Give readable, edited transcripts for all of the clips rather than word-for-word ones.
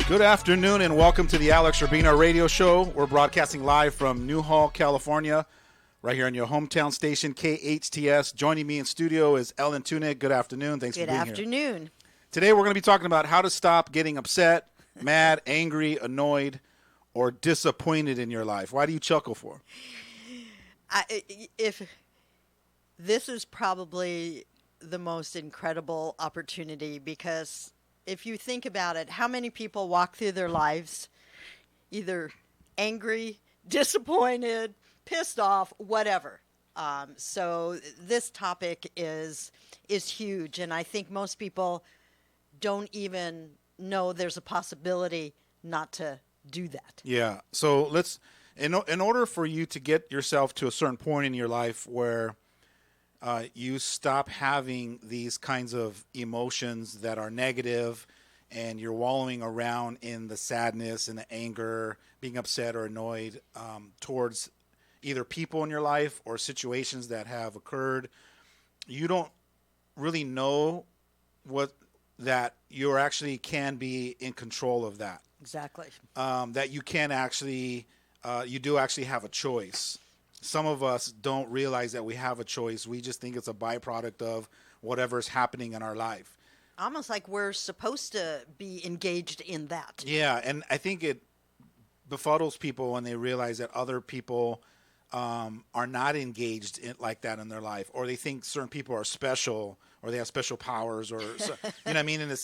Good afternoon and welcome to the Alex Urbina radio show. We're broadcasting live from Newhall, California, right here on your hometown station, KHTS. Joining me in studio is Ellen Tunik. Good afternoon. Thanks for being here. Good afternoon. Today we're going to be talking about how to stop getting upset, mad, angry, annoyed, or disappointed in your life. Why do you chuckle for? If this is probably the most incredible opportunity, because if you think about it, how many people walk through their lives either angry, disappointed, pissed off, whatever. So this topic is huge, and I think most people don't even know there's a possibility not to do that. Yeah. So let's, in order for you to get yourself to a certain point in your life where you stop having these kinds of emotions that are negative and you're wallowing around in the sadness and the anger, being upset or annoyed towards either people in your life or situations that have occurred, you don't really know that you actually can be in control of that. Exactly. That you can actually, you do actually have a choice. Some of us don't realize that we have a choice. We just think it's a byproduct of whatever's happening in our life. Almost like we're supposed to be engaged in that. Yeah, and I think it befuddles people when they realize that other people are not engaged like that in their life, or they think certain people are special, or they have special powers, or you know what I mean. And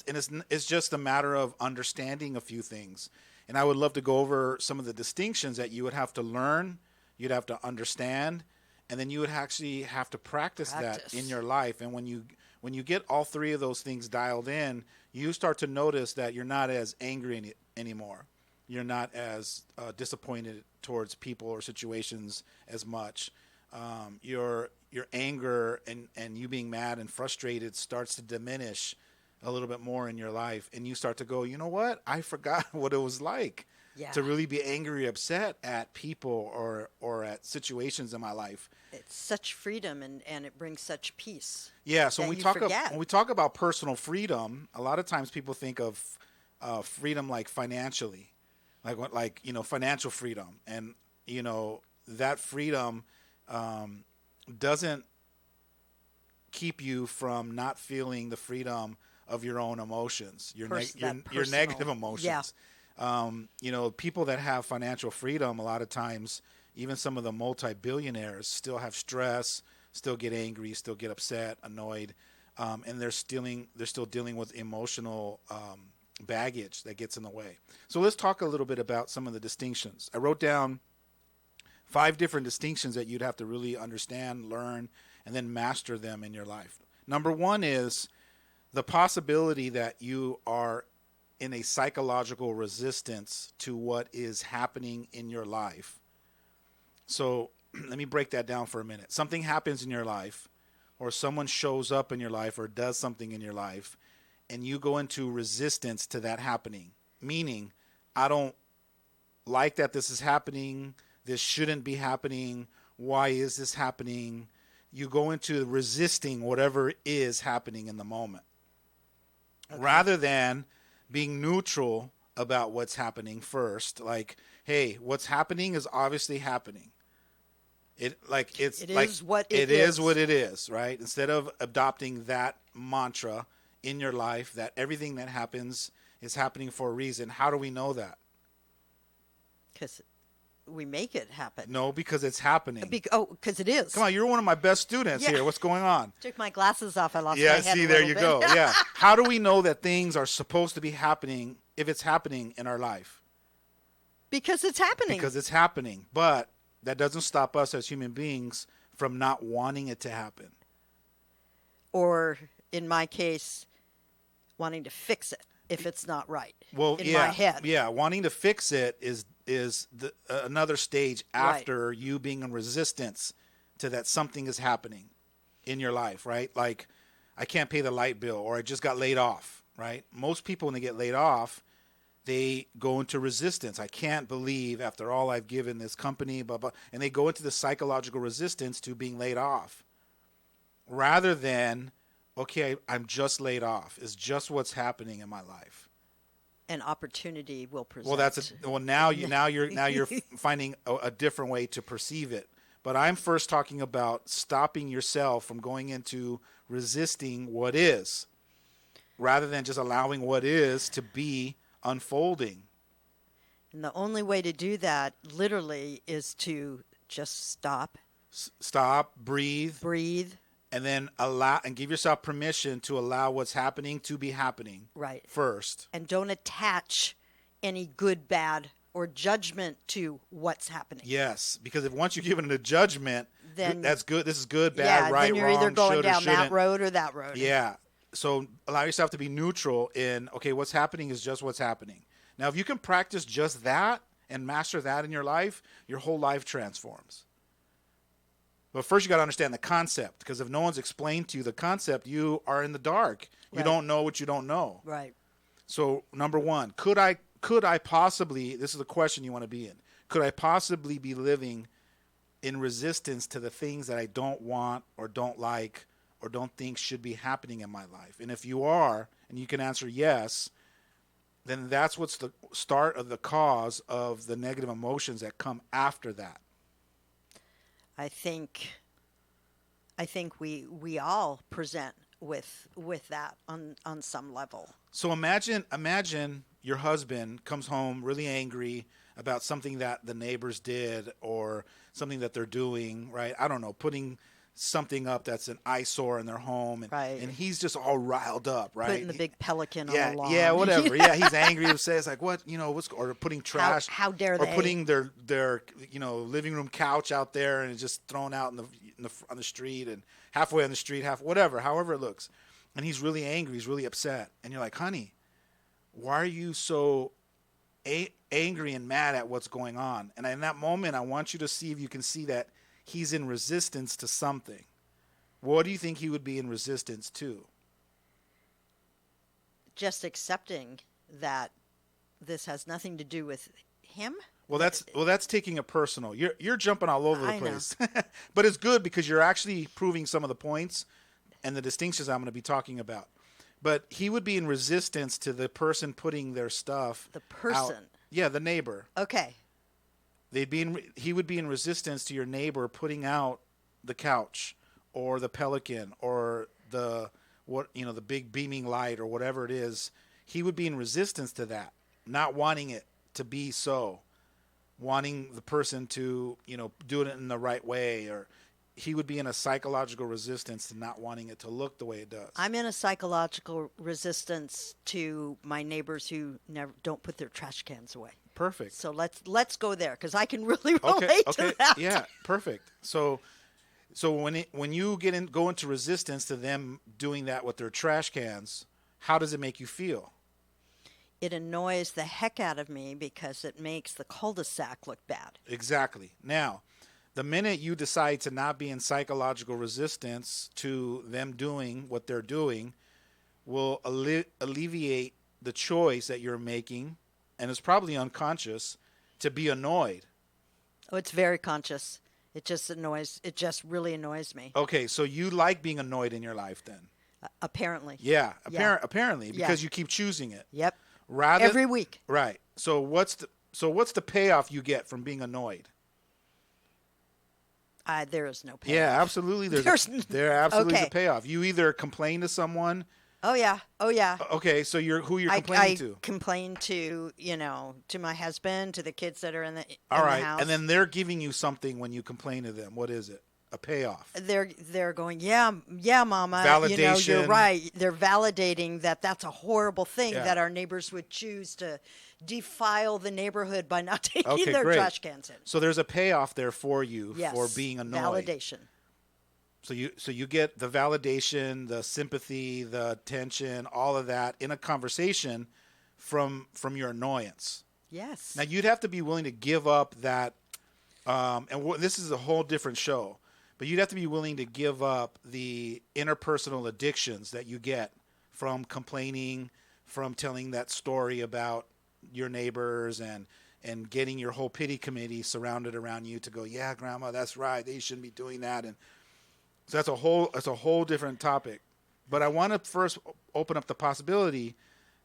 it's just a matter of understanding a few things. And I would love to go over some of the distinctions that you would have to learn, you'd have to understand, and then you would actually have to practice that in your life. And when you get all three of those things dialed in, you start to notice that you're not as angry anymore. You're not as disappointed towards people or situations as much. Your anger and you being mad and frustrated starts to diminish a little bit more in your life. And you start to go, you know what? I forgot what it was like to really be angry, upset at people or at situations in my life. It's such freedom and it brings such peace. Yeah, so when we talk about personal freedom, a lot of times people think of freedom like financially. Like financial freedom, and that freedom doesn't keep you from not feeling the freedom of your own emotions, your negative emotions. Yeah. People that have financial freedom, a lot of times, even some of the multi-billionaires still have stress, still get angry, still get upset, annoyed, and they're still dealing with emotional baggage that gets in the way. So let's talk a little bit about some of the distinctions. I wrote down 5 different distinctions that you'd have to really understand, learn, and then master them in your life. Number 1 is the possibility that you are in a psychological resistance to what is happening in your life. So let me break that down for a minute. Something happens in your life, or someone shows up in your life or does something in your life, and you go into resistance to that happening, meaning I don't like that this is happening. This shouldn't be happening. Why is this happening? You go into resisting whatever is happening in the moment, rather than being neutral about what's happening first. Like, hey, what's happening is obviously happening. It is what it is, right? Instead of adopting that mantra in your life that everything that happens is happening for a reason. How do we know that? Because we make it happen. No, because it's happening. Because it is. Come on, you're one of my best students here. What's going on? Took my glasses off. I lost my head see, a there little you bit. go. Yeah. How do we know that things are supposed to be happening if it's happening in our life? Because it's happening. Because it's happening. But that doesn't stop us as human beings from not wanting it to happen. Or, in my case, wanting to fix it if it's not right. Well, in my head. Yeah, wanting to fix it is another stage after you being in resistance to that something is happening in your life, right? Like, I can't pay the light bill, or I just got laid off, right? Most people, when they get laid off, they go into resistance. I can't believe after all I've given this company, blah, blah, and they go into the psychological resistance to being laid off, rather than, okay, I'm just laid off. It's just what's happening in my life. an opportunity will present. Well, now you're finding a different way to perceive it. But I'm first talking about stopping yourself from going into resisting what is, rather than just allowing what is to be unfolding. And the only way to do that, literally, is to just stop. Stop, breathe, and then allow and give yourself permission to allow what's happening to be happening. Right. First. And don't attach any good, bad, or judgment to what's happening. Yes, because if once you give it a judgment, then that's good. This is good, bad, right, then you're wrong, either going should down or that shouldn't. road or that road. Yeah. So allow yourself to be neutral in, okay, what's happening is just what's happening. Now, if you can practice just that and master that in your life, your whole life transforms. But first you got to understand the concept, because if no one's explained to you the concept, you are in the dark. You don't know what you don't know. Right. So number one, could I possibly, this is the question you want to be in, could I possibly be living in resistance to the things that I don't want or don't like or don't think should be happening in my life? And if you are, and you can answer yes, then that's what's the start of the cause of the negative emotions that come after that. I think we all present with that on some level. So imagine your husband comes home really angry about something that the neighbors did or something that they're doing, right? I don't know, putting something up that's an eyesore in their home, and, right. and he's just all riled up, right? Putting the big pelican on the lawn. Yeah, whatever. Yeah, he's angry. He'll say, it's like, what, or putting trash. How dare they? Or putting their living room couch out there and it's just thrown out on the street and halfway on the street, however it looks. And he's really angry. He's really upset. And you're like, honey, why are you so angry and mad at what's going on? And in that moment, I want you to see if you can see that he's in resistance to something. What do you think he would be in resistance to? Just accepting that this has nothing to do with him. Well, that's taking it personal. You're jumping all over the place. But it's good because you're actually proving some of the points and the distinctions I'm going to be talking about. But he would be in resistance to the person putting their stuff. The person. Out. Yeah, the neighbor. Okay. He would be in resistance to your neighbor putting out the couch or the pelican or the big beaming light or whatever it is. He would be in resistance to that, not wanting it to be so, wanting the person to, do it in the right way, or he would be in a psychological resistance to not wanting it to look the way it does. I'm in a psychological resistance to my neighbors who don't put their trash cans away. Perfect. So let's go there because I can really relate to that. Yeah, perfect. So when you go into resistance to them doing that with their trash cans, how does it make you feel? It annoys the heck out of me because it makes the cul-de-sac look bad. Exactly. Now, the minute you decide to not be in psychological resistance to them doing what they're doing, will alleviate the choice that you're making, and it's probably unconscious, to be annoyed. Oh, it's very conscious. It just really annoys me. Okay, so you like being annoyed in your life then? Apparently. Yeah, apparently, because you keep choosing it. Yep. Every week. Right. So what's the payoff you get from being annoyed? There is no payoff. Yeah, absolutely. There absolutely is a payoff. You either complain to someone. Oh yeah. Okay, so who you're complaining to? I complain to to my husband, to the kids that are in the All right, house. And then they're giving you something when you complain to them. What is it? A payoff. They're going, yeah, Mama. Validation. You're right. They're validating that that's a horrible thing that our neighbors would choose to defile the neighborhood by not taking their trash cans in. So there's a payoff there for you for being annoyed. Validation. So you get the validation, the sympathy, the attention, all of that in a conversation from your annoyance. Yes. Now you'd have to be willing to give up that, this is a whole different show, but you'd have to be willing to give up the interpersonal addictions that you get from complaining, from telling that story about your neighbors and getting your whole pity committee surrounded around you to go, yeah, Grandma, that's right. They shouldn't be doing that. And so that's a whole different topic. But I want to first open up the possibility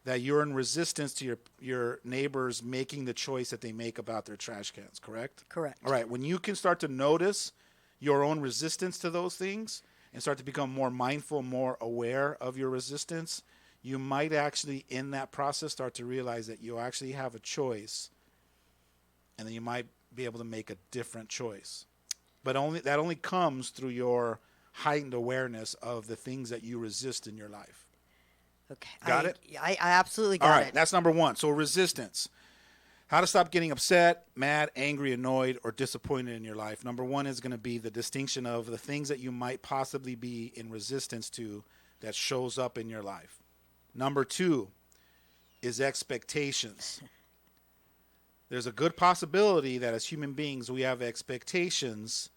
that you're in resistance to your neighbors making the choice that they make about their trash cans, correct? Correct. All right. When you can start to notice your own resistance to those things and start to become more mindful, more aware of your resistance, you might actually, in that process, start to realize that you actually have a choice, and then you might be able to make a different choice. But that only comes through your heightened awareness of the things that you resist in your life. Okay. Got it? I absolutely got All right, it. that's number one. So resistance. How to stop getting upset, mad, angry, annoyed, or disappointed in your life. Number one is going to be the distinction of the things that you might possibly be in resistance to that shows up in your life. Number two is expectations. There's a good possibility that as human beings we have expectations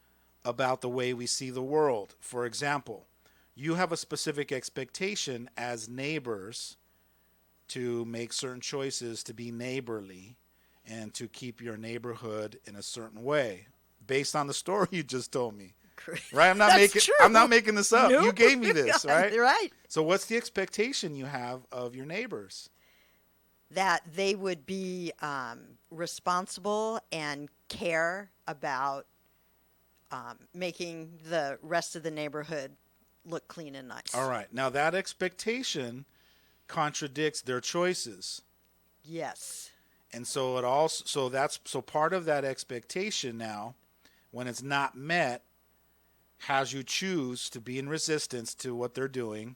about the way we see the world. For example, you have a specific expectation as neighbors to make certain choices, to be neighborly, and to keep your neighborhood in a certain way, based on the story you just told me. Right? I'm not making this up. Nope. You gave me this, right? Right. So what's the expectation you have of your neighbors? That they would be responsible and care about making the rest of the neighborhood look clean and nice. All right. Now that expectation contradicts their choices. Yes. And so part of that expectation now, when it's not met, has you choose to be in resistance to what they're doing,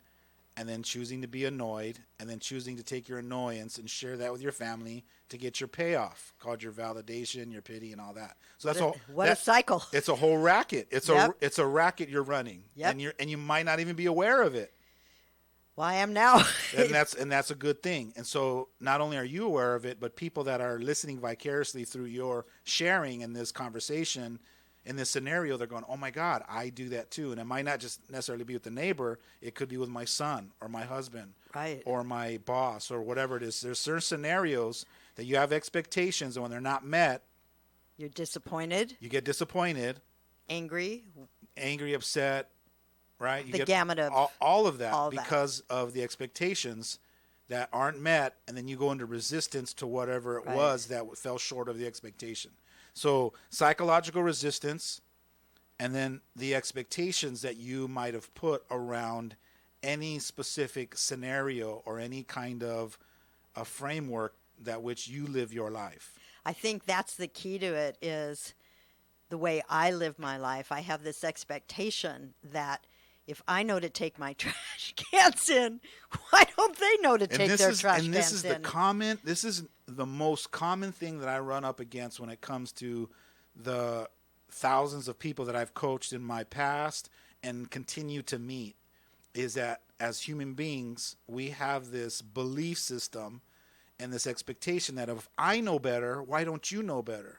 and then choosing to be annoyed, and then choosing to take your annoyance and share that with your family to get your payoff, called your validation, your pity, and all that. So a cycle. It's a whole racket. It's a racket you're running, yep. and you might not even be aware of it. Well, I am now. and that's a good thing. And so not only are you aware of it, but people that are listening vicariously through your sharing in this conversation, in this scenario, they're going, oh my God, I do that too. And it might not just necessarily be with the neighbor. It could be with my son or my husband, right, or my boss, or whatever it is. There's certain scenarios that you have expectations, and when they're not met, you're disappointed. You get disappointed. Angry, upset, right? You the get gamut of all of that because of the expectations that aren't met, and then you go into resistance to whatever it was that fell short of the expectation. So psychological resistance, and then the expectations that you might have put around any specific scenario or any kind of a framework that which you live your life. I think that's the key to it, is the way I live my life. I have this expectation that if I know to take my trash cans in, why don't they know to take their trash cans in? And this is the most common thing that I run up against when it comes to the thousands of people that I've coached in my past and continue to meet, is that as human beings, we have this belief system and this expectation that if I know better, why don't you know better?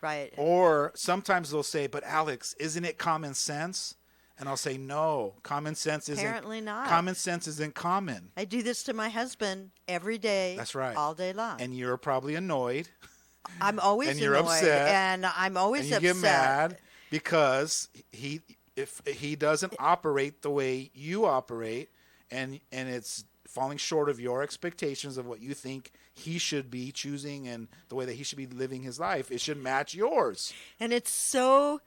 Right. Or sometimes they'll say, but Alex, isn't it common sense? And I'll say, no, common sense isn't. Apparently not. Common sense isn't common. I do this to my husband every day. That's right. All day long. And you're probably annoyed. I'm always and you're annoyed. Upset. And I'm always upset. And you upset. get mad because if he doesn't operate the way you operate, and it's falling short of your expectations of what you think he should be choosing and the way that he should be living his life, it should match yours. And it's so,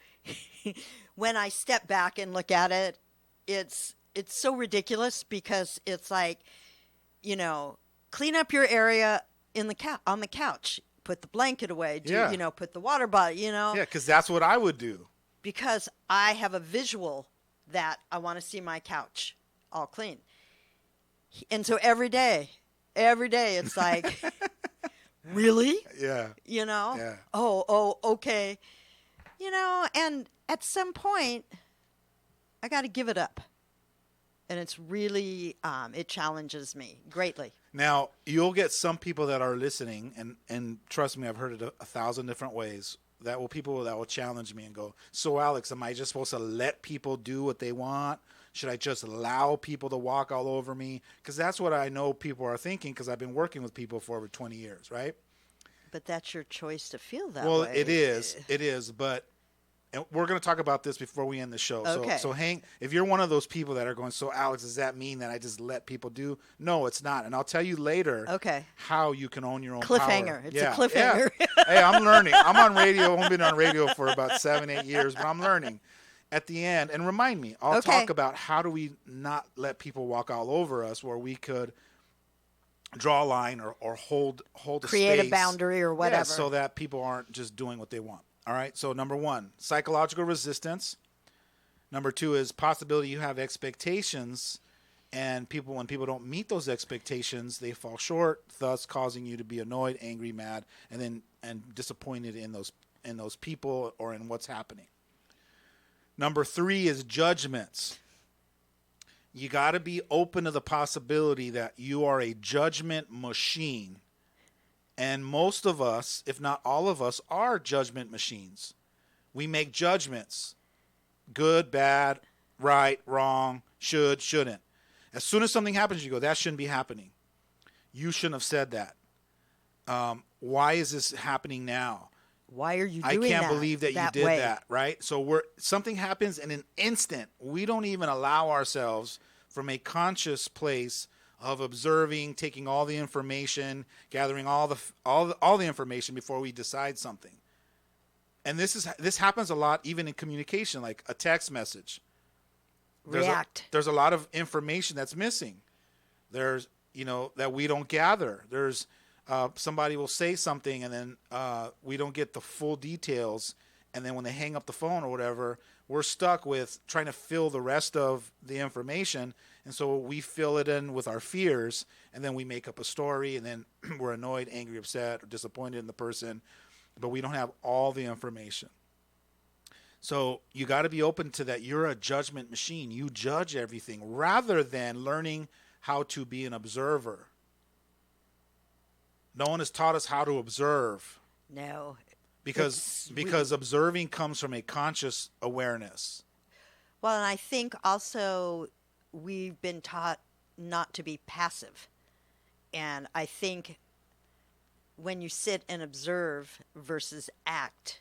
when I step back and look at it, it's so ridiculous, because it's like, clean up your area on the couch, put the blanket away, put the water bottle, Yeah, because that's what I would do. Because I have a visual that I want to see my couch all clean. And so every day it's like, really? Yeah. Yeah. Oh, okay. And at some point, I got to give it up. And it's really, it challenges me greatly. Now, you'll get some people that are listening, and trust me, I've heard it 1,000 different ways. People that will challenge me and go, so Alex, am I just supposed to let people do what they want? Should I just allow people to walk all over me? Because that's what I know people are thinking, because I've been working with people for over 20 years, right? But that's your choice to feel that way. Well, it is. But and we're going to talk about this before we end the show. Okay. So if you're one of those people that are going, so Alex, does that mean that I just let people do? No, it's not. And I'll tell you later how you can own your own cliffhanger. power. It's a cliffhanger. Yeah. Hey, I'm learning. I'm on radio. I've been on radio for about 7-8 years, but I'm learning. At the end, and remind me, I'll talk about how do we not let people walk all over us, where we could draw a line or hold a space. Create a boundary or whatever. Yeah, so that people aren't just doing what they want. All right, so number 1, psychological resistance. Number 2 is possibility you have expectations, and when people don't meet those expectations, they fall short, thus causing you to be annoyed, angry, mad, and disappointed in those people or in what's happening. Number 3 is judgments. You got to be open to the possibility that you are a judgment machine. And most of us, if not all of us, are judgment machines. We make judgments. Good, bad, right, wrong, should, shouldn't. As soon as something happens, you go, that shouldn't be happening. You shouldn't have said that. Why is this happening now? Why are you doing that? I can't believe that you did way? that, right? So something happens in an instant. We don't even allow ourselves from a conscious place of observing, taking all the information, gathering all the information before we decide something. And this happens a lot even in communication, like a text message. There's a lot of information that's missing. There's that we don't gather. There's somebody will say something and then we don't get the full details, and then when they hang up the phone or whatever, we're stuck with trying to fill the rest of the information, and so we fill it in with our fears, and then we make up a story, and then we're annoyed, angry, upset, or disappointed in the person, but we don't have all the information. So you got to be open to that. You're a judgment machine. You judge everything rather than learning how to be an observer. No one has taught us how to observe. No. Because observing comes from a conscious awareness. Well, and I think also we've been taught not to be passive. And I think when you sit and observe versus act,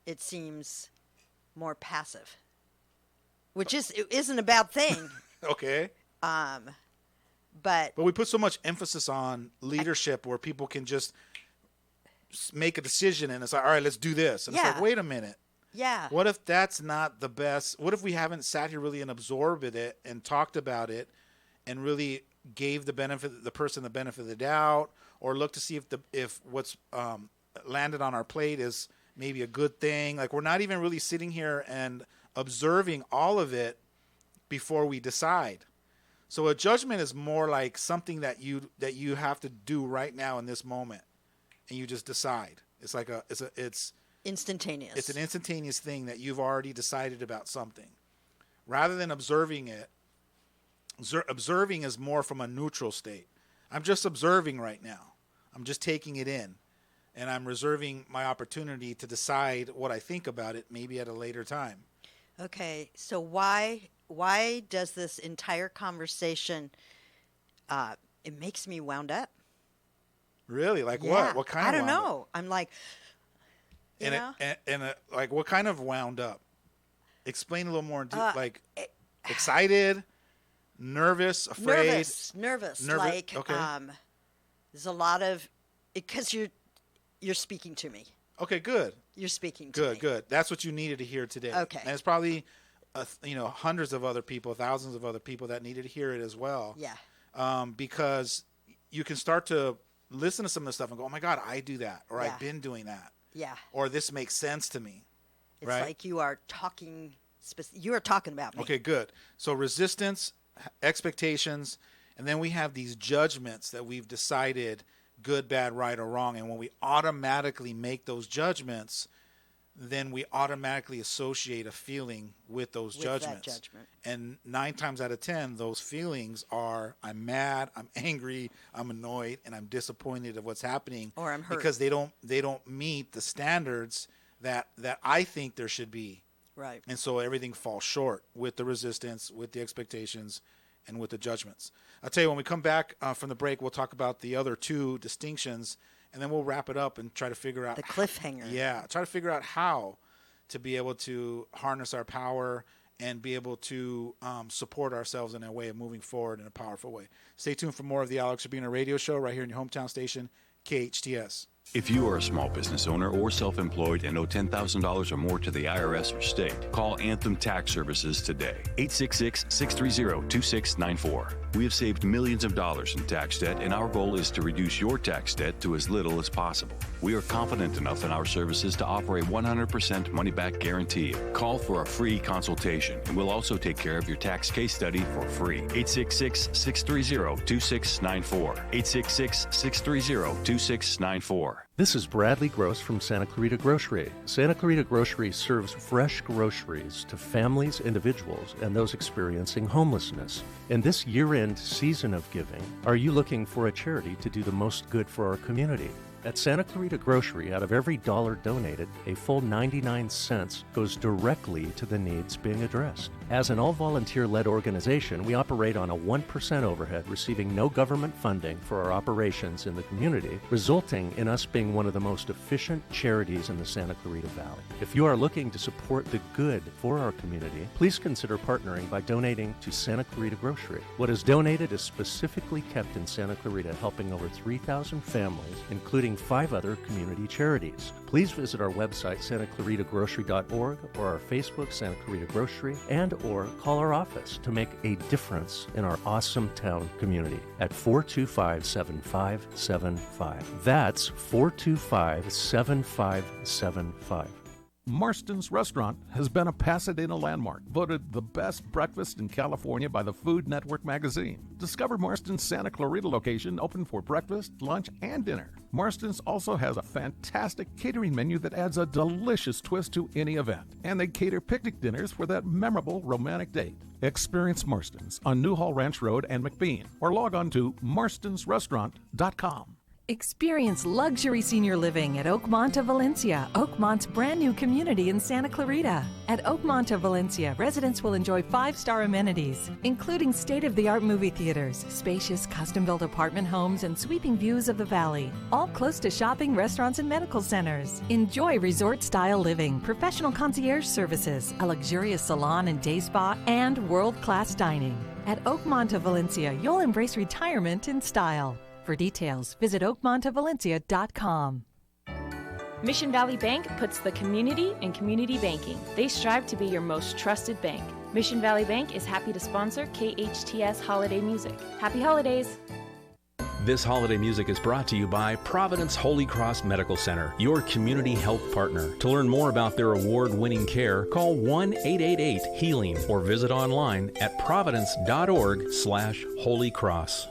it seems more passive, which isn't a bad thing. Okay. But we put so much emphasis on leadership where people can just make a decision and it's like, all right, let's do this. And it's like, wait a minute. Yeah. What if that's not the best? What if we haven't sat here really and absorbed it and talked about it and really gave the person the benefit of the doubt, or look to see if what's landed on our plate is maybe a good thing? Like, we're not even really sitting here and observing all of it before we decide. So a judgment is more like something that you have to do right now in this moment, and you just decide. It's like it's instantaneous. It's an instantaneous thing that you've already decided about something, rather than observing it. Observing is more from a neutral state. I'm just observing right now. I'm just taking it in, and I'm reserving my opportunity to decide what I think about it maybe at a later time. Okay, so why does this entire conversation, it makes me wound up? Really? Like what? What kind of I don't wound know. Up? I'm like, like what kind of wound up? Explain a little more. Excited, nervous, afraid? Nervous. Like, okay. There's a lot of, because you're speaking to me. Okay, good. You're speaking to me. Good. That's what you needed to hear today. Okay. And it's probably, hundreds of other people, thousands of other people that needed to hear it as well. Yeah. Because you can start to listen to some of the stuff and go, oh my God, I do that. Or I've been doing that. Yeah. Or this makes sense to me. It's like you are talking about me. Okay, good. So resistance, expectations, and then we have these judgments that we've decided good, bad, right, or wrong. And when we automatically make those judgments, then we automatically associate a feeling with those judgments. That judgment. And 9 times out of 10, those feelings are, I'm mad, I'm angry, I'm annoyed, and I'm disappointed of what's happening. Or I'm hurt. Because they don't meet the standards that I think there should be. Right. And so everything falls short with the resistance, with the expectations, and with the judgments. I'll tell you, when we come back from the break, we'll talk about the other 2 distinctions, and then we'll wrap it up and try to figure out the cliffhanger. Try to figure out how to be able to harness our power and be able to support ourselves in a way of moving forward in a powerful way. Stay tuned for more of the Alex Urbina radio show right here in your hometown station, KHTS. If you are a small business owner or self-employed and owe $10,000 or more to the IRS or state, call Anthem Tax Services today. 866-630-2694. We have saved millions of dollars in tax debt, and our goal is to reduce your tax debt to as little as possible. We are confident enough in our services to offer a 100% money-back guarantee. Call for a free consultation, and we'll also take care of your tax case study for free. 866-630-2694. 866-630-2694. This is Bradley Gross from Santa Clarita Grocery. Santa Clarita Grocery serves fresh groceries to families, individuals, and those experiencing homelessness. In this year-end season of giving, are you looking for a charity to do the most good for our community? At Santa Clarita Grocery, out of every dollar donated, a full 99 cents goes directly to the needs being addressed. As an all-volunteer-led organization, we operate on a 1% overhead, receiving no government funding for our operations in the community, resulting in us being one of the most efficient charities in the Santa Clarita Valley. If you are looking to support the good for our community, please consider partnering by donating to Santa Clarita Grocery. What is donated is specifically kept in Santa Clarita, helping over 3,000 families, including 5 other community charities. Please visit our website, santaclaritagrocery.org, or our Facebook, Santa Clarita Grocery, and or call our office to make a difference in our awesome town community at 425-7575. That's 425-7575. Marston's Restaurant has been a Pasadena landmark, voted the best breakfast in California by the Food Network magazine. Discover Marston's Santa Clarita location, open for breakfast, lunch, and dinner. Marston's also has a fantastic catering menu that adds a delicious twist to any event. And they cater picnic dinners for that memorable romantic date. Experience Marston's on Newhall Ranch Road and McBean, or log on to marstonsrestaurant.com. Experience luxury senior living at Oakmont of Valencia, Oakmont's brand new community in Santa Clarita. At Oakmont of Valencia, residents will enjoy 5-star amenities, including state-of-the-art movie theaters, spacious custom-built apartment homes, and sweeping views of the valley, all close to shopping, restaurants, and medical centers. Enjoy resort-style living, professional concierge services, a luxurious salon and day spa, and world-class dining. At Oakmont of Valencia, you'll embrace retirement in style. For details, visit oakmontofvalencia.com. Mission Valley Bank puts the community in community banking. They strive to be your most trusted bank. Mission Valley Bank is happy to sponsor KHTS Holiday Music. Happy holidays! This holiday music is brought to you by Providence Holy Cross Medical Center, your community health partner. To learn more about their award-winning care, call 1-888-HEALING or visit online at providence.org/holycross.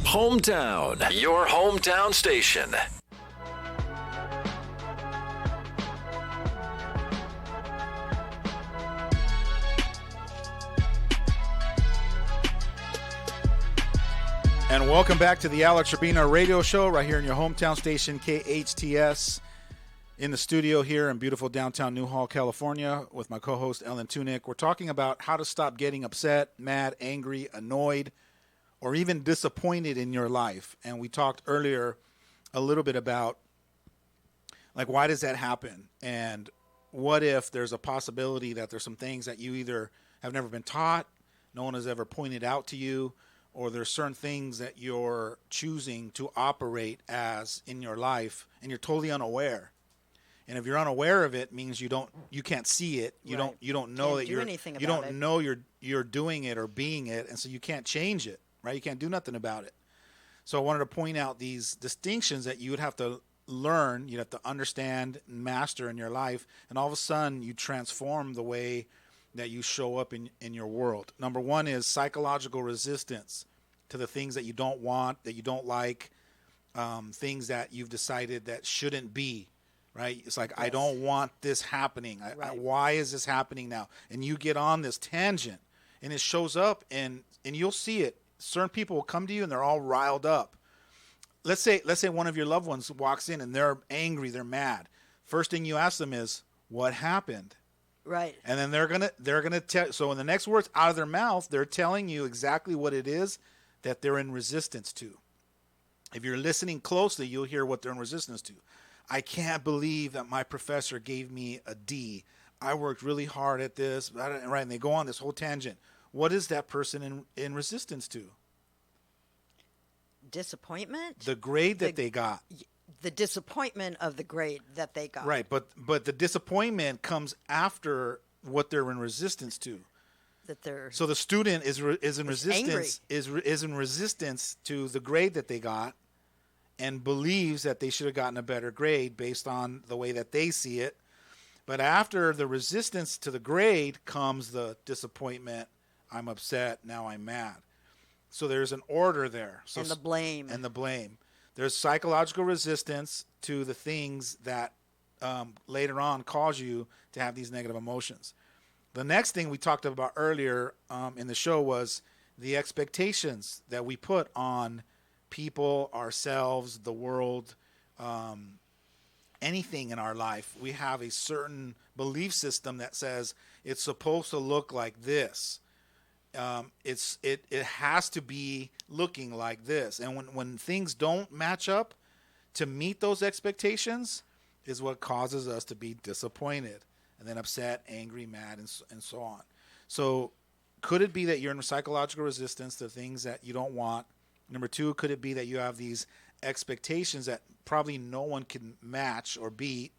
Hometown, your hometown station. And welcome back to the Alex Urbina radio show right here in your hometown station, KHTS. In the studio here in beautiful downtown Newhall, California, with my co-host Ellen Tunik. We're talking about how to stop getting upset, mad, angry, annoyed, or even disappointed in your life. And we talked earlier a little bit about, like, why does that happen? And what if there's a possibility that there's some things that you either have never been taught, no one has ever pointed out to you, or there's certain things that you're choosing to operate as in your life, and you're totally unaware. And if you're unaware of it, means you can't see it. You don't know that you're doing it or being it, and so you can't change it. Right? You can't do nothing about it. So I wanted to point out these distinctions that you would have to learn, you'd have to understand, master in your life, and all of a sudden you transform the way that you show up in your world. Number one is psychological resistance to the things that you don't want, that you don't like, things that you've decided that shouldn't be, right? It's like, yes. I don't want this happening. Why is this happening now? And you get on this tangent, and it shows up, and you'll see it. Certain people will come to you and they're all riled up. Let's say one of your loved ones walks in and they're angry, they're mad. First thing you ask them is, what happened? Right. And then they're gonna tell. So in the next words out of their mouth, they're telling you exactly what it is that they're in resistance to. If you're listening closely, you'll hear what they're in resistance to. I can't believe that my professor gave me a D. I worked really hard at this, right? And they go on this whole tangent. What is that person in resistance to? Disappointment? The grade that they got. The disappointment of the grade that they got. Right, but the disappointment comes after what they're in resistance to. So the student is in resistance to the grade that they got, and believes that they should have gotten a better grade based on the way that they see it. But after the resistance to the grade comes the disappointment. I'm upset. Now I'm mad. So there's an order there. So, and the blame. There's psychological resistance to the things that later on cause you to have these negative emotions. The next thing we talked about earlier in the show was the expectations that we put on people, ourselves, the world, anything in our life. We have a certain belief system that says it's supposed to look like this. It has to be looking like this. And when things don't match up to meet those expectations is what causes us to be disappointed and then upset, angry, mad, and so on. So could it be that you're in psychological resistance to things that you don't want? Number two, could it be that you have these expectations that probably no one can match or beat?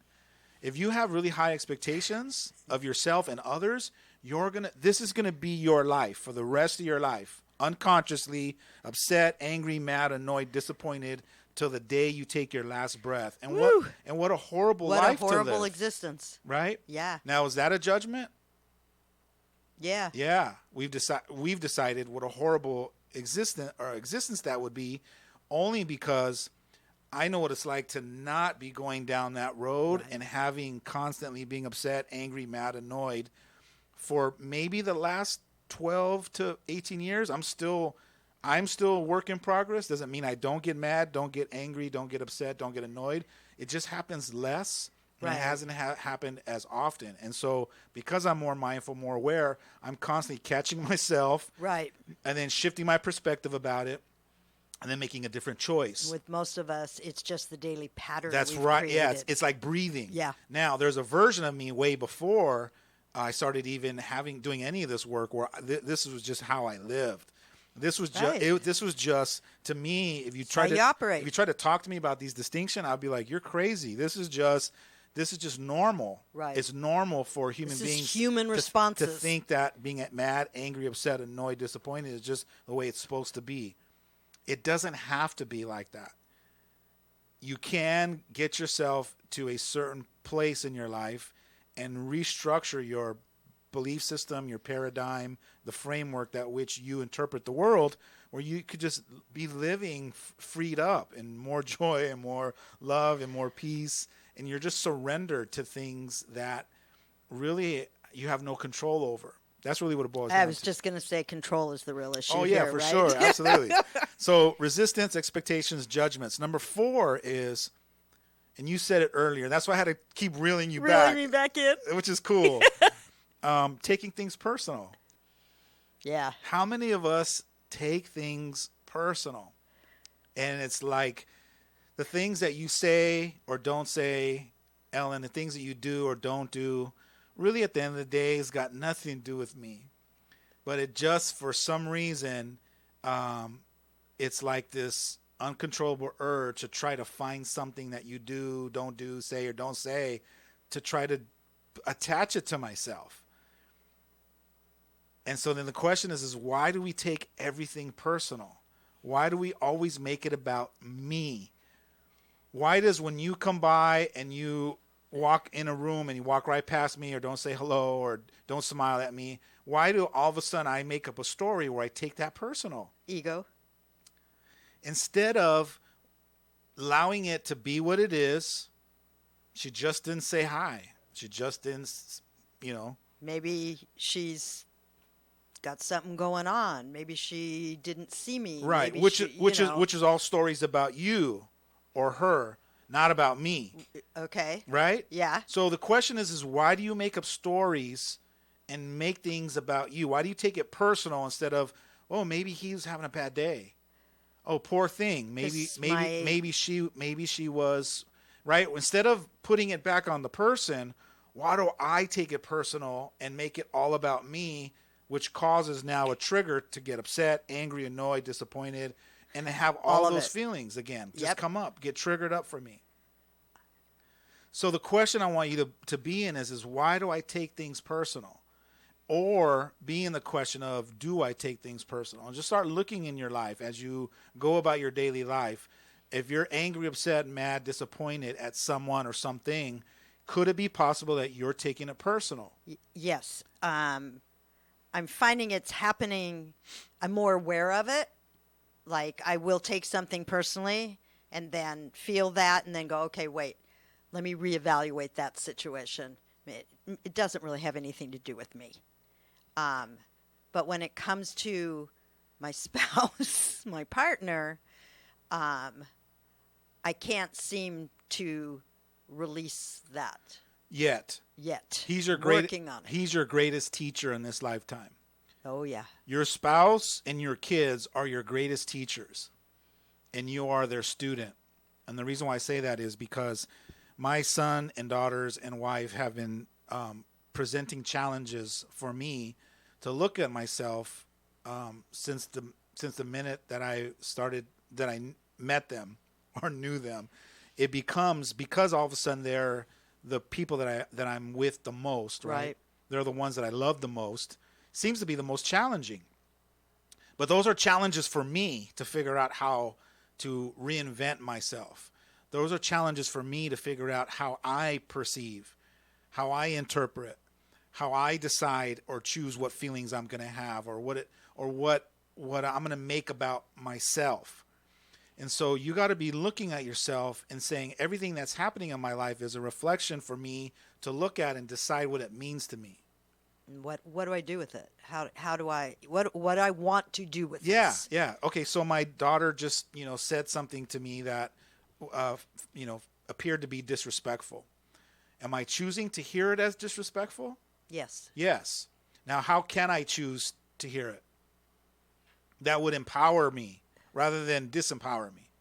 If you have really high expectations of yourself and others, this is gonna be your life for the rest of your life. Unconsciously upset, angry, mad, annoyed, disappointed till the day you take your last breath. And what a horrible life to live. What a horrible existence. Right? Yeah. Now, is that a judgment? Yeah. Yeah. We've decided what a horrible existence that would be, only because I know what it's like to not be going down that road and having constantly being upset, angry, mad, annoyed for maybe the last 12 to 18 years. I'm still a work in progress. Doesn't mean I don't get mad, don't get angry, don't get upset, don't get annoyed. It just happens less. And it hasn't happened as often. And so because I'm more mindful, more aware, I'm constantly catching myself. Right. And then shifting my perspective about it and then making a different choice. With most of us, it's just the daily pattern. That's right. Created. Yeah, it's like breathing. Yeah. Now, there's a version of me way before I started even doing any of this work where this was just how I lived. This was just to me. If you try to talk to me about these distinctions, I'd be like, "You're crazy. This is just normal. Right. It's normal for human beings. Human responses to think that being mad, angry, upset, annoyed, disappointed is just the way it's supposed to be. It doesn't have to be like that. You can get yourself to a certain place in your life and restructure your belief system, your paradigm, the framework that which you interpret the world, where you could just be living freed up and more joy and more love and more peace. And you're just surrendered to things that really you have no control over. That's really what it boils down to. I was just going to say control is the real issue. Oh, yeah, here, for right? sure. Absolutely. So resistance, expectations, judgments. Number 4 is, and you said it earlier, that's why I had to keep reeling you back. Reeling me back in. Which is cool. Taking things personal. Yeah. How many of us take things personal? And it's like the things that you say or don't say, Ellen, the things that you do or don't do, really at the end of the day, it's got nothing to do with me. But it just, for some reason, it's like this uncontrollable urge to try to find something that you do, don't do, say, or don't say, to try to attach it to myself. And so then the question is why do we take everything personal? Why do we always make it about me? Why does when you come by and you walk in a room and you walk right past me or don't say hello or don't smile at me, why do all of a sudden I make up a story where I take that personal? Ego. Instead of allowing it to be what it is, she just didn't say hi. She just didn't, Maybe she's got something going on. Maybe she didn't see me. Right, Maybe which is all stories about you or her, not about me. Okay. Right? Yeah. So the question is why do you make up stories and make things about you? Why do you take it personal instead of, oh, maybe he's having a bad day. Oh, poor thing. Maybe she was right? Instead of putting it back on the person, why do I take it personal and make it all about me, which causes now a trigger to get upset, angry, annoyed, disappointed, and to have all those feelings again just come up, get triggered up for me. So the question I want you to be in is why do I take things personal? Or be in the question of, do I take things personal? And just start looking in your life as you go about your daily life. If you're angry, upset, mad, disappointed at someone or something, could it be possible that you're taking it personal? Yes. I'm finding it's happening. I'm more aware of it. Like, I will take something personally and then feel that and then go, okay, wait, let me reevaluate that situation. It doesn't really have anything to do with me. But when it comes to my spouse, my partner, I can't seem to release that yet. He's working on it. He's your greatest teacher in this lifetime. Oh, yeah. Your spouse and your kids are your greatest teachers, and you are their student. And the reason why I say that is because my son and daughters and wife have been presenting challenges for me to look at myself since the minute that I met them or knew them. It becomes, because all of a sudden they're the people that I'm with the most, right? They're the ones that I love the most. Seems to be the most challenging. But those are challenges for me to figure out how to reinvent myself. Those are challenges for me to figure out how I perceive, how I interpret, how I decide or choose what feelings I'm going to have or what I'm going to make about myself. And so you got to be looking at yourself and saying everything that's happening in my life is a reflection for me to look at and decide what it means to me. What do I do with it? How do I what I want to do with this? Yeah. Okay, so my daughter just, said something to me that appeared to be disrespectful. Am I choosing to hear it as disrespectful? Yes. Yes. Now, how can I choose to hear it? That would empower me rather than disempower me.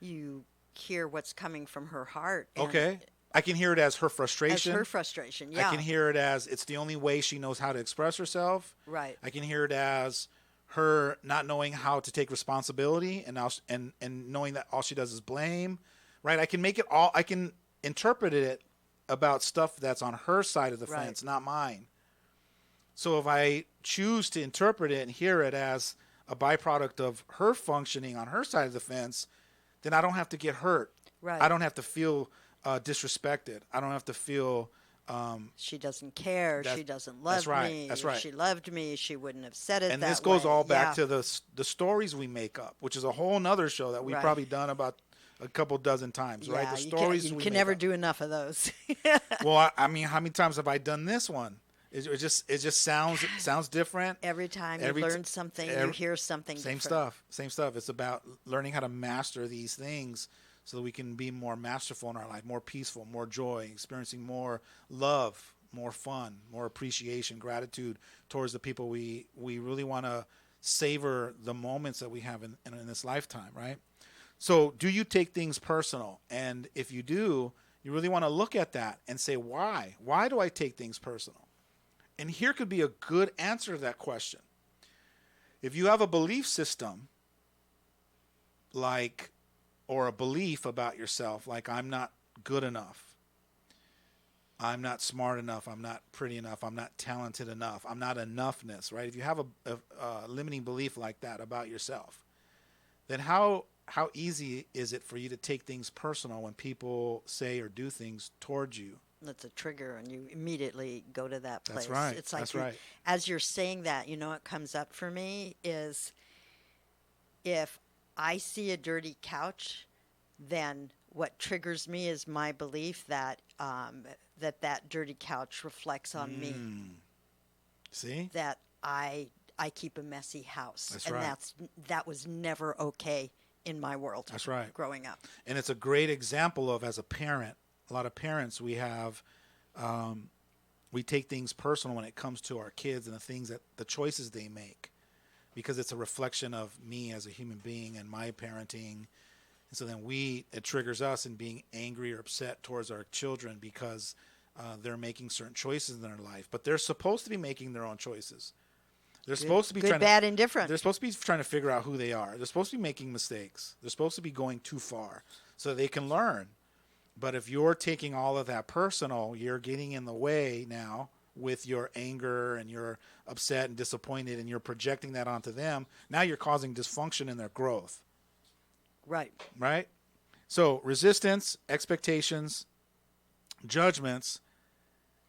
You hear what's coming from her heart. Okay. I can hear it as her frustration. As her frustration, yeah. I can hear it as it's the only way she knows how to express herself. Right. I can hear it as her not knowing how to take responsibility and knowing that all she does is blame. Right. I can interpret it about stuff that's on her side of the fence, not mine. So if I choose to interpret it and hear it as a byproduct of her functioning on her side of the fence, then I don't have to get hurt. Right. I don't have to feel disrespected. I don't have to feel she doesn't care. She doesn't love me. That's right. If she loved me, she wouldn't have said it. And this goes all back to the stories we make up, which is a whole nother show that we've probably done about a couple dozen times, right? The stories you can never do enough of those. Well, I mean, how many times have I done this one? It just sounds different. Every time you learn something, you hear something different. Same stuff. It's about learning how to master these things so that we can be more masterful in our life, more peaceful, more joy, experiencing more love, more fun, more appreciation, gratitude towards the people we really want to savor the moments that we have in this lifetime, right? So do you take things personal? And if you do, you really want to look at that and say, why? Why do I take things personal? And here could be a good answer to that question. If you have a belief system or a belief about yourself, like I'm not good enough, I'm not smart enough, I'm not pretty enough, I'm not talented enough, I'm not enoughness, right? If you have a limiting belief like that about yourself, then how easy is it for you to take things personal when people say or do things towards you? That's a trigger, and you immediately go to that place. That's right. It's like That's right. As you're saying that, what comes up for me is if I see a dirty couch, then what triggers me is my belief that that dirty couch reflects on me. See? That I keep a messy house. That's and right. that was never okay in my world. That's right. Growing up. And it's a great example of, as a parent, a lot of parents, we take things personal when it comes to our kids and the choices they make, because it's a reflection of me as a human being and my parenting And so then it triggers us in being angry or upset towards our children because they're making certain choices in their life. But they're supposed to be making their own choices. They're supposed to be good, bad, indifferent. They're supposed to be trying to figure out who they are. They're supposed to be making mistakes. They're supposed to be going too far so they can learn. But if you're taking all of that personal, you're getting in the way now with your anger and you're upset and disappointed and you're projecting that onto them. Now you're causing dysfunction in their growth. Right. Right? So resistance, expectations, judgments,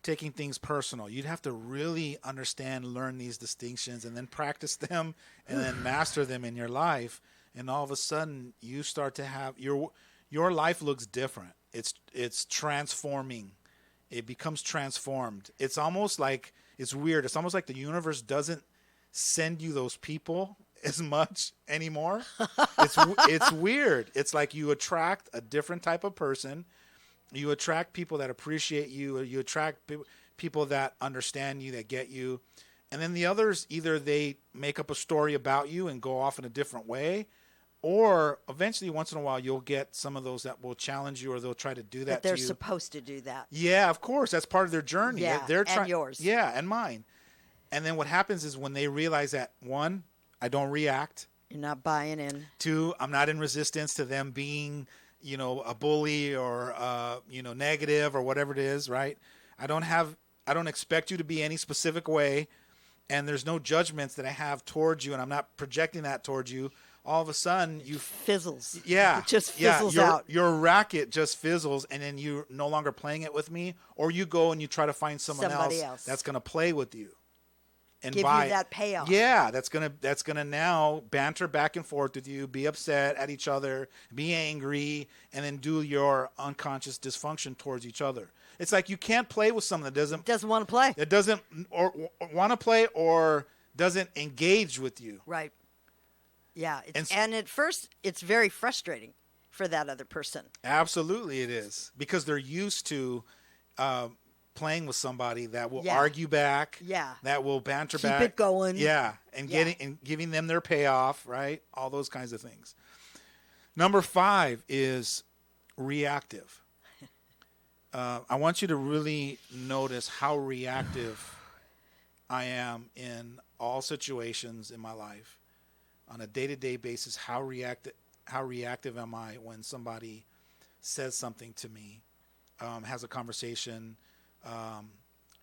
taking things personal. You'd have to really understand, learn these distinctions, and then practice them and then master them in your life. And all of a sudden you start to have your life looks different. It's transforming. It becomes transformed. It's almost like, it's weird. It's almost like the universe doesn't send you those people as much anymore. It's weird. It's like you attract a different type of person. You attract people that appreciate you. Or you attract people that understand you, that get you. And then the others, either they make up a story about you and go off in a different way, or eventually, once in a while, you'll get some of those that will challenge you, or they'll try to do that they're to you. supposed to do that. Yeah, of course. That's part of their journey. Yeah, and yours. Yeah, and mine. And then what happens is when they realize that, 1, I don't react. You're not buying in. 2, I'm not in resistance to them being, a bully or, negative or whatever it is, right? I don't expect you to be any specific way, and there's no judgments that I have towards you, and I'm not projecting that towards you. All of a sudden, you fizzles. Yeah. It just fizzles out. Your racket just fizzles, and then you're no longer playing it with me, or you go and you try to find somebody else that's going to play with you. And give you that payoff. Yeah, that's gonna now banter back and forth with you, be upset at each other, be angry, and then do your unconscious dysfunction towards each other. It's like you can't play with someone that doesn't want to play. That doesn't or want to play or doesn't engage with you. Right. Yeah, and at first it's very frustrating for that other person. Absolutely, it is, because they're used to playing with somebody that will argue back, that will banter back, keep it going, and giving them their payoff, right? All those kinds of things. Number 5 is reactive. I want you to really notice how reactive I am in all situations in my life. On a day-to-day basis, how reactive am I when somebody says something to me, has a conversation,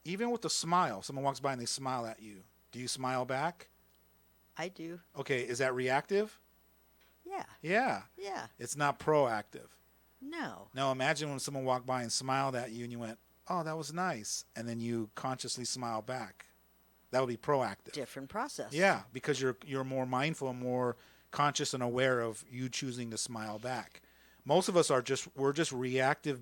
even with a smile. Someone walks by and they smile at you. Do you smile back? I do. Okay, is that reactive? Yeah. Yeah. Yeah. It's not proactive. No. Now imagine when someone walked by and smiled at you and you went, oh, that was nice. And then you consciously smile back. That would be proactive. Different process. Yeah, because you're more mindful and more conscious and aware of you choosing to smile back. Most of us we're just reactive.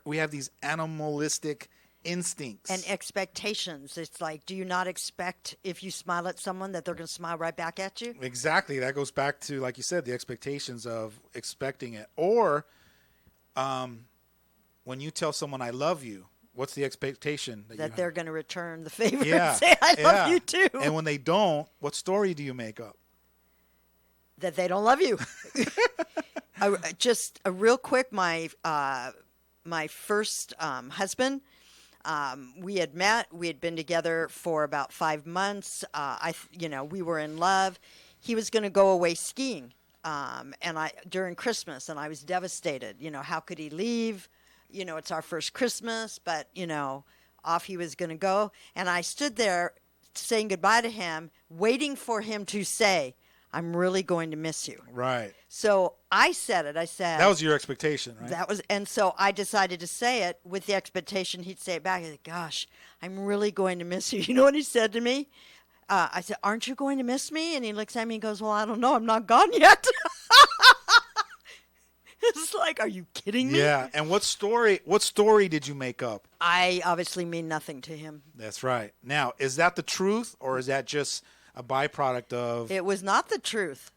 We have these animalistic instincts and expectations. It's like, do you not expect if you smile at someone that they're going to smile right back at you? Exactly. That goes back to, like you said, the expectations of expecting it. Or when you tell someone I love you, what's the expectation that they're going to return the favor and say, I love you too. And when they don't, what story do you make up? That they don't love you. Just a real quick, my first husband, we had met. We had been together for about 5 months. We were in love. He was going to go away skiing, during Christmas, and I was devastated. How could he leave? It's our first Christmas, but, off he was going to go. And I stood there saying goodbye to him, waiting for him to say, I'm really going to miss you. Right. So I said it. I said. That was your expectation, right? And so I decided to say it with the expectation he'd say it back. I said, gosh, I'm really going to miss you. You know what he said to me? I said, aren't you going to miss me? And he looks at me and goes, well, I don't know. I'm not gone yet. It's like, are you kidding me? Yeah. And what story did you make up? I obviously mean nothing to him. That's right. Now, is that the truth, or is that just a byproduct of... It was not the truth.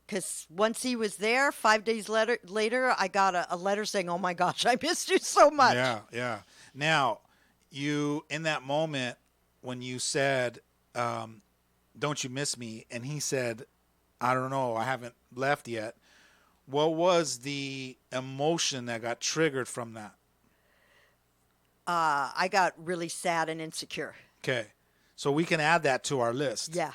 Because once he was there, 5 days later, I got a letter saying, oh my gosh, I missed you so much. Yeah. Now, you, in that moment, when you said, don't you miss me? And he said, I don't know, I haven't left yet. What was the emotion that got triggered from that? I got really sad and insecure. Okay. So we can add that to our list. Yeah.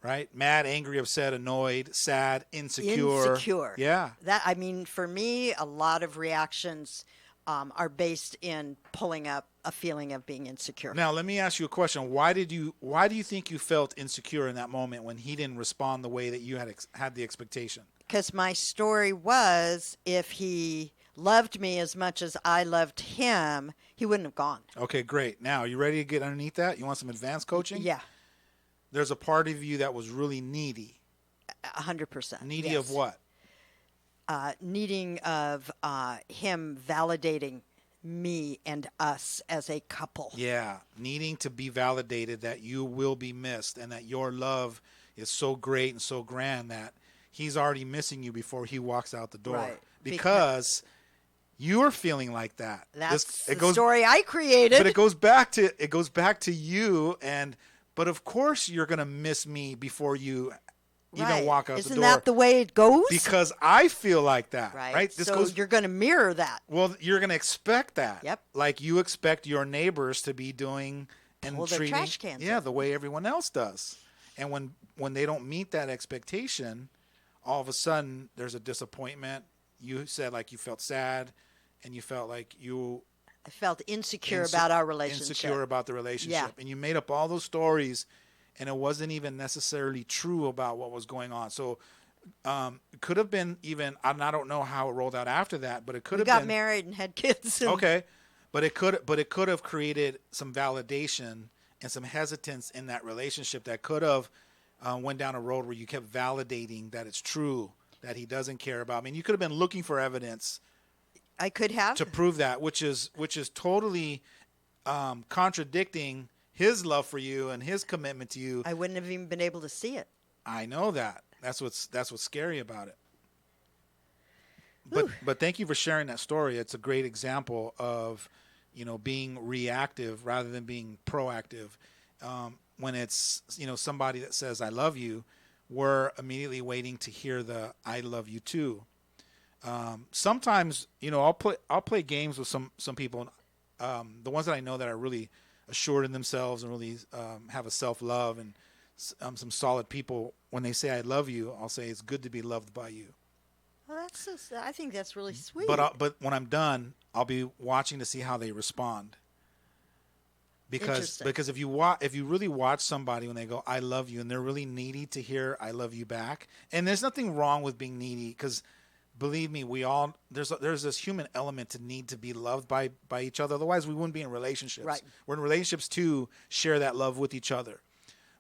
Right? Mad, angry, upset, annoyed, sad, insecure. Insecure. Yeah. That, I mean, for me, a lot of reactions are based in pulling up a feeling of being insecure. Now, let me ask you a question. Why do you think you felt insecure in that moment when he didn't respond the way that you had the expectation? Because my story was, if he loved me as much as I loved him, he wouldn't have gone. Okay, great. Now, you ready to get underneath that? You want some advanced coaching? Yeah. There's a part of you that was really needy. 100%. Needy yes. of what? Needing of him validating me and us as a couple. Yeah, needing to be validated that you will be missed and that your love is so great and so grand that he's already missing you before he walks out the door. Right. Because you're feeling like that. That's the story I created. But it goes back to you, but of course you're going to miss me before you even walk out the door. Isn't that the way it goes? Because I feel like that, right? So you're going to mirror that. Well, you're going to expect that. Yep. Like you expect your neighbors to be doing and pull their treating trash cans the way everyone else does. And when they don't meet that expectation, all of a sudden there's a disappointment. You said like you felt sad and you felt like I felt insecure about our relationship. Insecure about the relationship. Yeah. And you made up all those stories and it wasn't even necessarily true about what was going on. So it could have been even, I don't know how it rolled out after that, but it could have been. We got married and had kids. Okay. But it could have created some validation and some hesitance in that relationship that could have went down a road where you kept validating that it's true, that he doesn't care about me. And you could have been looking for evidence. I could have. To prove that, which is totally contradicting his love for you and his commitment to you. I wouldn't have even been able to see it. I know that. That's what's scary about it. But thank you for sharing that story. It's a great example of, being reactive rather than being proactive. When it's, somebody that says, I love you, we're immediately waiting to hear the I love you too. Sometimes, I'll play games with some people. The ones that I know that are really assured in themselves and really have a self-love and some solid people, when they say I love you, I'll say it's good to be loved by you. Well, I think that's really sweet. But when I'm done, I'll be watching to see how they respond. Because if you really watch somebody when they go I love you and they're really needy to hear I love you back, and there's nothing wrong with being needy, because believe me, there's this human element to need to be loved by each other. Otherwise, we wouldn't be in relationships. Right. We're in relationships to share that love with each other.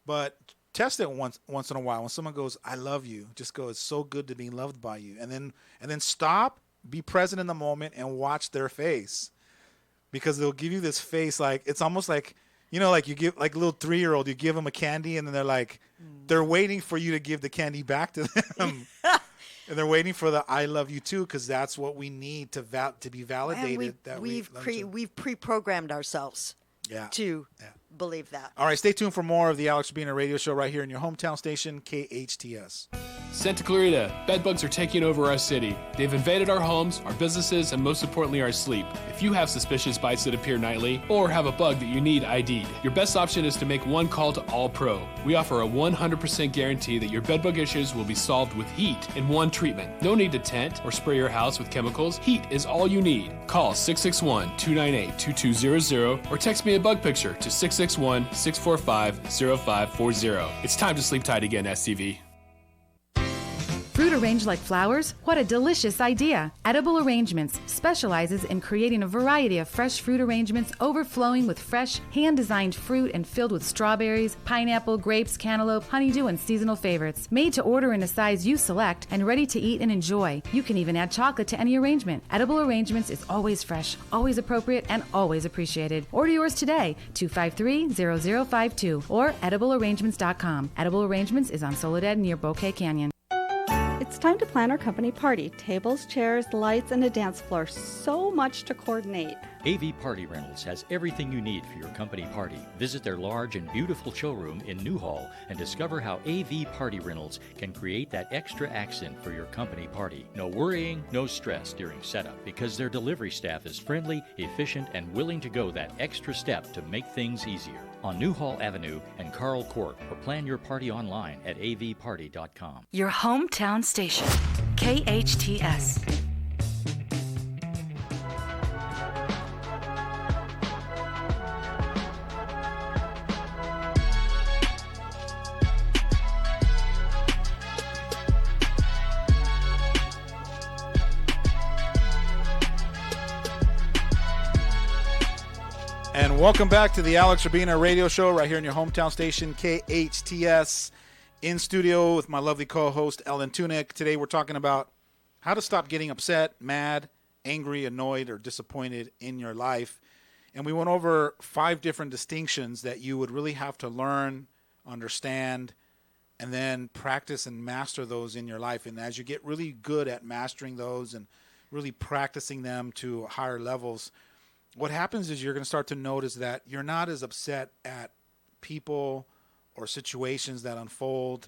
But test it once in a while. When someone goes, "I love you," just go, "It's so good to be loved by you," and then stop, be present in the moment, and watch their face, because they'll give you this face like it's almost like like you give like a little 3-year-old, you give them a candy, and then they're waiting for you to give the candy back to them. And they're waiting for the "I love you too," because that's what we need to be validated. We've pre-programmed ourselves to believe that. All right, stay tuned for more of the Alex Urbina Radio Show right here in your hometown station, KHTS. Santa Clarita, bedbugs are taking over our city. They've invaded our homes, our businesses, and most importantly, our sleep. If you have suspicious bites that appear nightly, or have a bug that you need ID'd, your best option is to make one call to All Pro. We offer a 100% guarantee that your bedbug issues will be solved with heat in one treatment. No need to tent or spray your house with chemicals. Heat is all you need. Call 661-298-2200 or text me a bug picture to 661-645-0540. It's time to sleep tight again, SCV. Fruit arranged like flowers? What a delicious idea! Edible Arrangements specializes in creating a variety of fresh fruit arrangements overflowing with fresh, hand-designed fruit and filled with strawberries, pineapple, grapes, cantaloupe, honeydew, and seasonal favorites. Made to order in a size you select and ready to eat and enjoy. You can even add chocolate to any arrangement. Edible Arrangements is always fresh, always appropriate, and always appreciated. Order yours today, 253-0052 or ediblearrangements.com. Edible Arrangements is on Soledad near Bouquet Canyon. It's It's time to plan our company party. Tables, chairs, lights, and a dance floor. So much to coordinate. AV Party Rentals has everything you need for your company party. Visit their large and beautiful showroom in Newhall and discover how AV Party Rentals can create that extra accent for your company party. No worrying, no stress during setup because their delivery staff is friendly, efficient, and willing to go that extra step to make things easier. On Newhall Avenue and Carl Court, or plan your party online at avparty.com. Your hometown station, KHTS. And welcome back to the Alex Urbina radio show right here in your hometown station, KHTS, in studio with my lovely co-host, Ellen Tunik. Today we're talking about how to stop getting upset, mad, angry, annoyed, or disappointed in your life. And we went over 5 different distinctions that you would really have to learn, understand, and then practice and master those in your life. And as you get really good at mastering those and really practicing them to higher levels, what happens is you're going to start to notice that you're not as upset at people or situations that unfold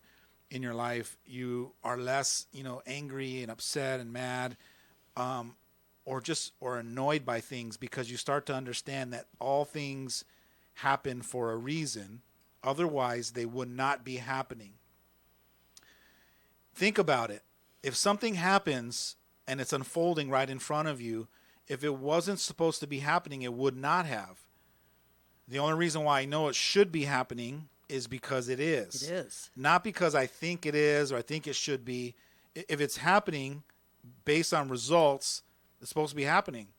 in your life. You are less, angry and upset and mad, or annoyed by things, because you start to understand that all things happen for a reason. Otherwise, they would not be happening. Think about it. If something happens and it's unfolding right in front of you, if it wasn't supposed to be happening, it would not have. The only reason why I know it should be happening is because it is. It is. Not because I think it is or I think it should be. If it's happening based on results, it's supposed to be happening.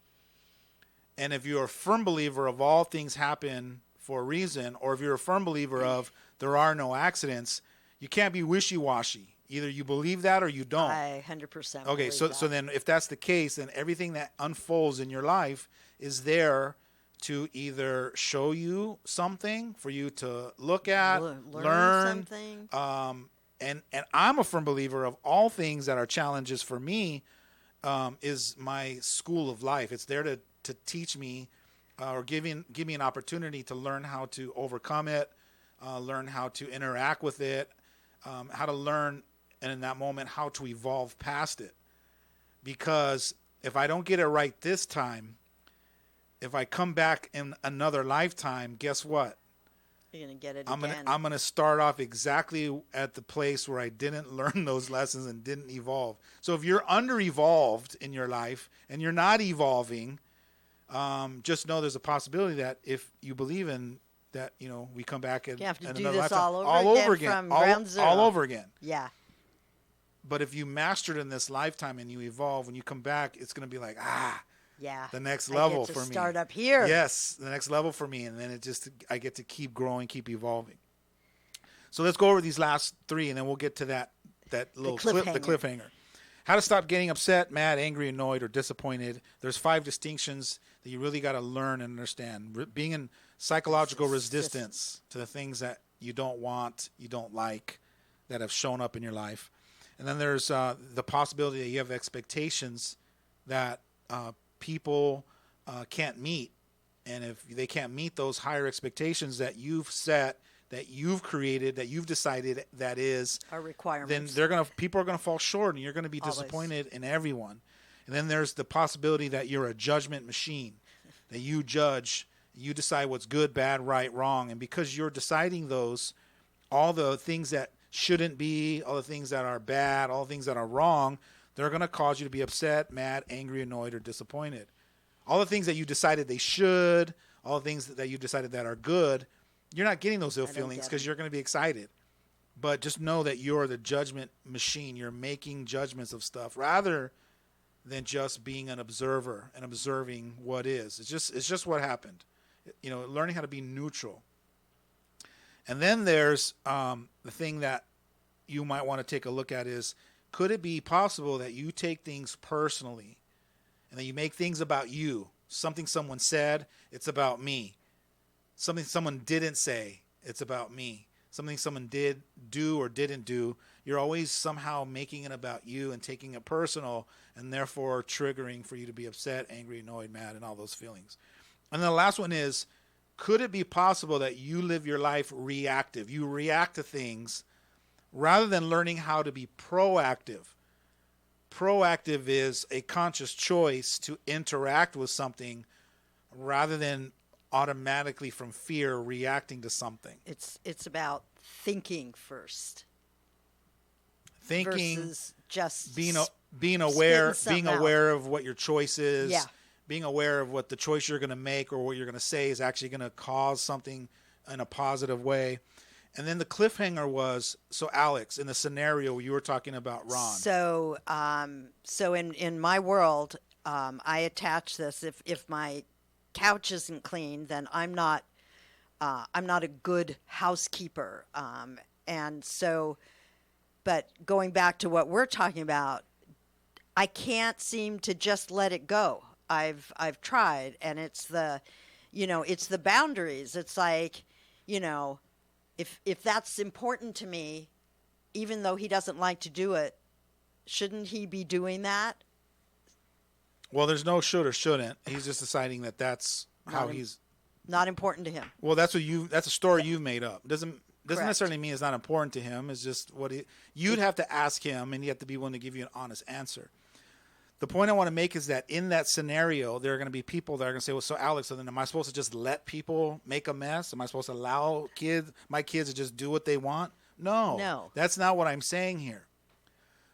And if you're a firm believer of all things happen for a reason, or if you're a firm believer of there are no accidents, you can't be wishy-washy. Either you believe that or you don't. I 100% Okay, so then if that's the case, then everything that unfolds in your life is there to either show you something for you to look at, learn something. And I'm a firm believer of all things that are challenges for me is my school of life. It's there to teach me or give me an opportunity to learn how to overcome it, learn how to interact with it, how to learn, and in that moment, how to evolve past it. Because if I don't get it right this time, if I come back in another lifetime, guess what? You're going to get it again. I'm going to start off exactly at the place where I didn't learn those lessons and didn't evolve. So if you're under-evolved in your life and you're not evolving, just know there's a possibility that if you believe in that, we come back in another lifetime. all over again. From ground zero. All over again. Yeah. But if you mastered in this lifetime and you evolve, when you come back, it's going to be like, yeah, the next level for me. Start up here. Yes, the next level for me. And then I get to keep growing, keep evolving. So let's go over these last 3, and then we'll get to that little the cliffhanger. How to stop getting upset, mad, angry, annoyed, or disappointed. There's 5 distinctions that you really got to learn and understand. Being in psychological resistance to the things that you don't want, you don't like, that have shown up in your life. And then there's the possibility that you have expectations that people can't meet. And if they can't meet those higher expectations that you've set, that you've created, that you've decided that is our requirements, then people are going to fall short, and you're going to be disappointed in everyone. And then there's the possibility that you're a judgment machine, that you judge, you decide what's good, bad, right, wrong. And because you're deciding those, all the things that shouldn't be, all the things that are bad, all the things that are wrong, they're going to cause you to be upset, mad, angry, annoyed, or disappointed. All the things that you decided they should, all the things that you decided that are good, you're not getting those ill feelings because you're going to be excited. But just know that you're the judgment machine. You're making judgments of stuff rather than just being an observer and observing what is. It's just what happened. Learning how to be neutral. And then there's the thing that you might want to take a look at is, could it be possible that you take things personally and that you make things about you? Something someone said, it's about me. Something someone didn't say, it's about me. Something someone did do or didn't do, you're always somehow making it about you and taking it personal, and therefore triggering for you to be upset, angry, annoyed, mad, and all those feelings. And then the last one is, could it be possible that you live your life reactive? You react to things rather than learning how to be proactive. Proactive is a conscious choice to interact with something rather than automatically from fear reacting to something. It's about thinking first. Thinking versus just being aware of what your choice is. Yeah. Being aware of what the choice you're going to make or what you're going to say is actually going to cause something in a positive way. And then the cliffhanger was, so Alex, in the scenario you were talking about Ron. So in my world, I attach this. If my couch isn't clean, then I'm not a good housekeeper. And so, but going back to what we're talking about, I can't seem to just let it go. I've tried, and it's the boundaries. It's like, if that's important to me, even though he doesn't like to do it, shouldn't he be doing that? Well, there's no should or shouldn't. He's just deciding that that's how he's not important to him. Well, that's a story you've made up. Doesn't Correct. necessarily mean it's not important to him. It's just you'd have to ask him, and you have to be willing to give you an honest answer. The point I want to make is that in that scenario, there are going to be people that are going to say, well, so Alex, so then am I supposed to just let people make a mess? Am I supposed to allow my kids to just do what they want? No. That's not what I'm saying here.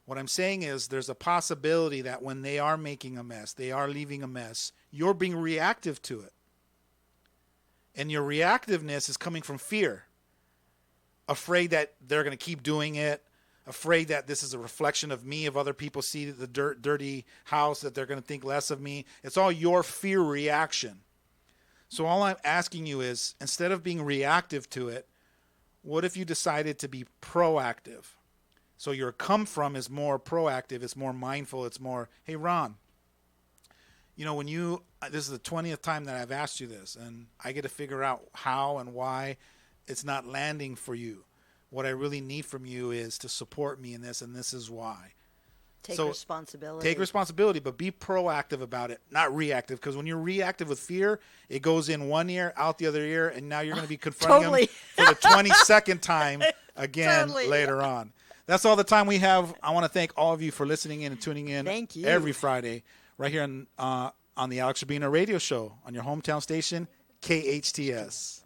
What I'm saying is there's a possibility that when they are making a mess, they are leaving a mess, you're being reactive to it. And your reactiveness is coming from fear. Afraid that they're going to keep doing it. Afraid that this is a reflection of me. If other people see the dirty house, that they're going to think less of me. It's all your fear reaction. So all I'm asking you is, instead of being reactive to it, what if you decided to be proactive? So your come from is more proactive. It's more mindful. It's more, hey, Ron, this is the 20th time that I've asked you this, and I get to figure out how and why it's not landing for you. What I really need from you is to support me in this, and this is why. Take responsibility. Take responsibility, but be proactive about it, not reactive. Because when you're reactive with fear, it goes in one ear, out the other ear, and now you're going to be confronting him for the 22nd time again later on. That's all the time we have. I want to thank all of you for listening in and tuning in. Thank you. Every Friday right here on the Alex Urbina radio show on your hometown station, KHTS.